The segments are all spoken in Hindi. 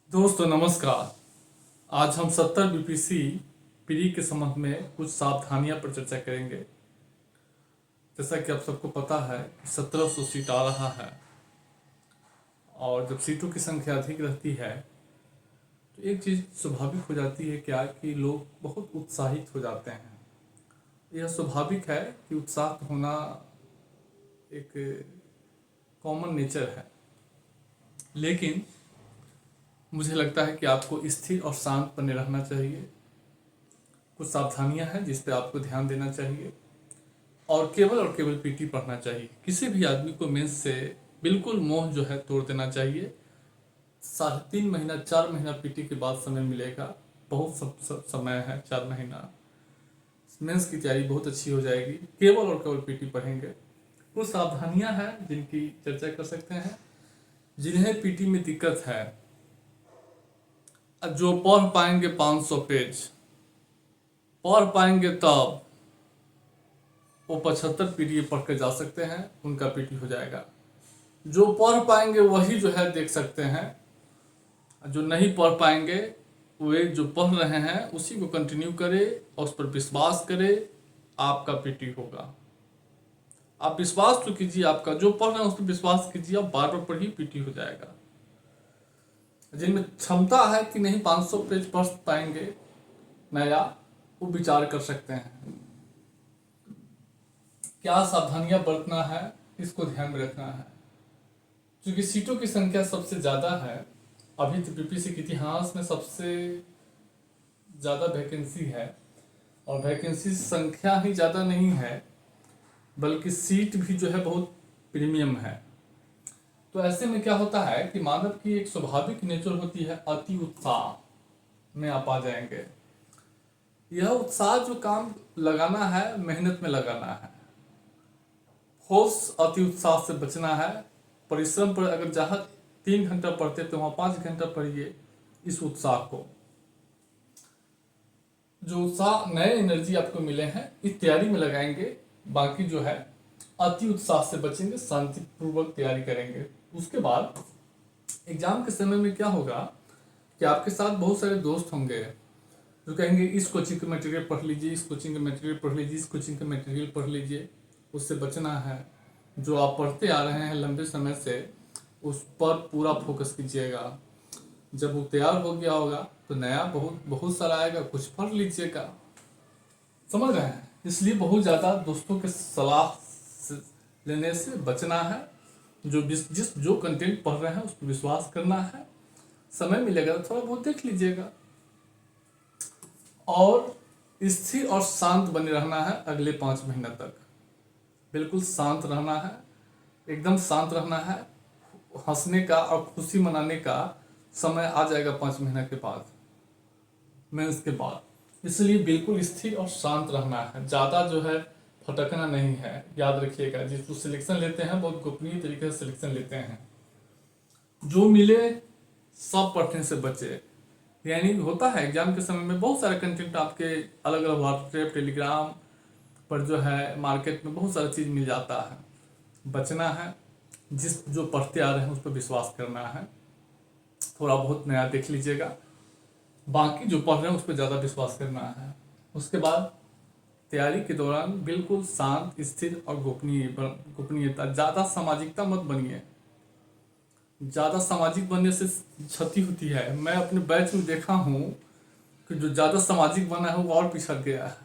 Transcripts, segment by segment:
दोस्तों नमस्कार। आज हम 70 बीपीसी पीढ़ी के संबंध में कुछ सावधानियां पर चर्चा करेंगे। जैसा कि आप सबको पता है कि 1700 सीट आ रहा है और जब सीटों की संख्या अधिक रहती है तो एक चीज़ स्वाभाविक हो जाती है क्या कि लोग बहुत उत्साहित हो जाते हैं। यह स्वाभाविक है कि उत्साह होना एक कॉमन नेचर है, लेकिन मुझे लगता है कि आपको स्थिर और शांत बने रहना चाहिए। कुछ सावधानियां हैं जिस पे आपको ध्यान देना चाहिए और केवल पीटी पढ़ना चाहिए। किसी भी आदमी को मेंस से बिल्कुल मोह जो है तोड़ देना चाहिए। 3.5 महीना 4 महीना पीटी के बाद समय मिलेगा, बहुत समय है। 4 महीना मेंस की तैयारी बहुत अच्छी हो जाएगी। केवल पीटी पढ़ेंगे। कुछ सावधानियां हैं जिनकी चर्चा कर सकते हैं। जिन्हें पीटी में दिक्कत है, जो पढ़ पाएंगे 500 पेज पढ़ पाएंगे तब वो 75 पीटी पढ़ के जा सकते हैं, उनका पीटी हो जाएगा। जो पढ़ पाएंगे वही जो है देख सकते हैं, जो नहीं पढ़ पाएंगे वे जो पढ़ रहे हैं उसी को कंटिन्यू करे और उस पर विश्वास करे, आपका पीटी होगा। आप विश्वास तो कीजिए, आपका जो पढ़ रहे हैं उस पर विश्वास कीजिए, आप बार बार पढ़िए, पीटी हो जाएगा। जिनमें क्षमता है कि नहीं 500 पेज पढ़ पाएंगे नया, वो विचार कर सकते हैं। क्या सावधानियां बरतना है, इसको ध्यान में रखना है। क्योंकि सीटों की संख्या सबसे ज़्यादा है। अभी तो बीपीसी के इतिहास में सबसे ज़्यादा वैकेंसी है और वैकेंसी संख्या ही ज़्यादा नहीं है बल्कि सीट भी जो है बहुत प्रीमियम है। तो ऐसे में क्या होता है कि मानव की एक स्वाभाविक नेचर होती है अति उत्साह में आप आ जाएंगे। यह उत्साह जो काम लगाना है, मेहनत में लगाना है। होश अति उत्साह से बचना है। परिश्रम पर अगर जहाँ 3 घंटा पढ़ते तो वहाँ 5 घंटा पढ़िए। इस उत्साह को, जो उत्साह नए एनर्जी आपको मिले हैं, इस तैयारी में लगाएंगे। बाकी जो है अति उत्साह से बचेंगे, शांतिपूर्वक तैयारी करेंगे। उसके बाद एग्जाम के समय में क्या होगा कि आपके साथ बहुत सारे दोस्त होंगे जो कहेंगे इस कोचिंग का मटेरियल पढ़ लीजिए, इस कोचिंग का मटेरियल पढ़ लीजिए, इस कोचिंग का मटेरियल पढ़ लीजिए। उससे बचना है। जो आप पढ़ते आ रहे हैं लंबे समय से, उस पर पूरा फोकस कीजिएगा। जब वो तैयार हो गया होगा तो नया बहुत बहुत सारा आएगा, कुछ पढ़ लीजिएगा। समझ रहे हैं? इसलिए बहुत ज़्यादा दोस्तों के सलाह लेने से बचना है। जो कंटेंट पढ़ रहे हैं उस पर विश्वास करना है। समय मिलेगा तो थोड़ा बहुत देख लीजिएगा और स्थिर और शांत बने रहना है। अगले 5 महीना तक बिल्कुल शांत रहना है, एकदम शांत रहना है। हंसने का और खुशी मनाने का समय आ जाएगा 5 महीना के बाद, मेंस के बाद। इसलिए बिल्कुल स्थिर और शांत रहना है। ज़्यादा जो है भटकना नहीं है। याद रखिएगा, जिस जो सिलेक्शन लेते हैं बहुत गोपनीय तरीके से सिलेक्शन लेते हैं। जो मिले सब पढ़ने से बचे। यानी होता है एग्जाम के समय में बहुत सारे कंटेंट आपके अलग अलग व्हाट्सएप टेलीग्राम पर जो है मार्केट में बहुत सारा चीज़ मिल जाता है। बचना है। जो पढ़ते आ रहे हैं उस पर विश्वास करना है। थोड़ा बहुत नया देख लीजिएगा, बाकी जो पढ़ रहे हैं उस पर ज़्यादा विश्वास करना है। उसके बाद तैयारी के दौरान बिल्कुल शांत, स्थिर और गोपनीयता। ज़्यादा सामाजिकता मत बनिए। ज़्यादा सामाजिक बनने से क्षति होती है। मैं अपने बैच में देखा हूँ कि जो ज़्यादा सामाजिक बना है वो और पिछड़ गया है,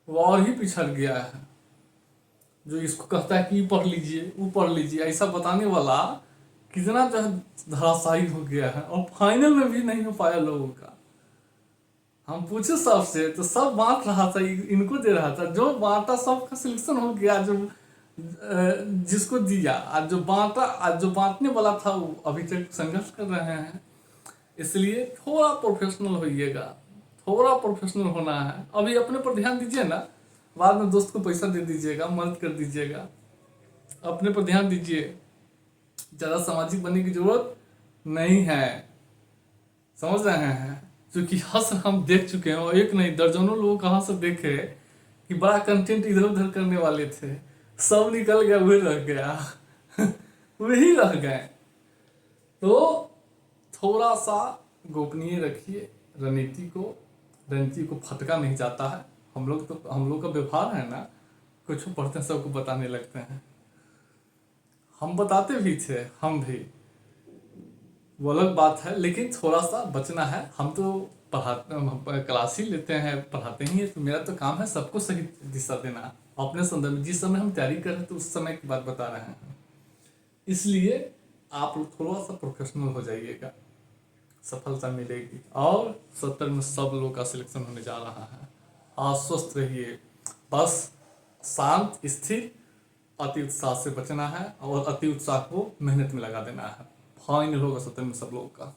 वो और ही पिछड़ गया है। जो इसको कहता है कि ये पढ़ लीजिए, वो पढ़ लीजिए, ऐसा बताने वाला कितना जो है धराशायी हो गया है और फाइनल में भी नहीं हो पाया लोगों का। हम पूछे सबसे तो सब बांट रहा था, इनको दे रहा था। जो बांटा सबका सिलेक्शन हो गया, जो जिसको दिया, आज जो बांटा, आज जो बांटने वाला था वो अभी तक संघर्ष कर रहे हैं। इसलिए थोड़ा प्रोफेशनल होइएगा, थोड़ा प्रोफेशनल होना है। अभी अपने पर ध्यान दीजिए ना, बाद में दोस्त को पैसा दे दीजिएगा, मदद कर दीजिएगा। अपने पर ध्यान दीजिए। ज़्यादा सामाजिक बनने की जरूरत नहीं है। समझ रहे हैं? क्योंकि हंस हम देख चुके हैं और एक नहीं दर्जनों लोगों का हंस देखे कि बड़ा कंटेंट इधर उधर करने वाले थे, सब निकल गया, वही रह गया वही रह गए। तो थोड़ा सा गोपनीय रखिए। रणनीति को फटका नहीं जाता है। हम लोग का व्यवहार है ना, कुछ पढ़ते हैं सबको बताने लगते हैं। हम बताते भी थे, हम भी, वो अलग बात है, लेकिन थोड़ा सा बचना है। हम तो क्लास ही लेते हैं, पढ़ाते ही हैं, तो मेरा तो काम है सबको सही दिशा देना। अपने संदर्भ में जिस समय हम तैयारी कर रहे हैं तो उस समय की बात बता रहे हैं। इसलिए आप लोग थोड़ा सा प्रोफेशनल हो जाइएगा, सफलता मिलेगी। और 70 में सब लोग का सिलेक्शन होने जा रहा है। आश्वस्त रहिए, बस शांत स्थिर, अति उत्साह से बचना है और अति उत्साह को मेहनत में लगा देना है। फाइनल होगा 70 में सब लोग का।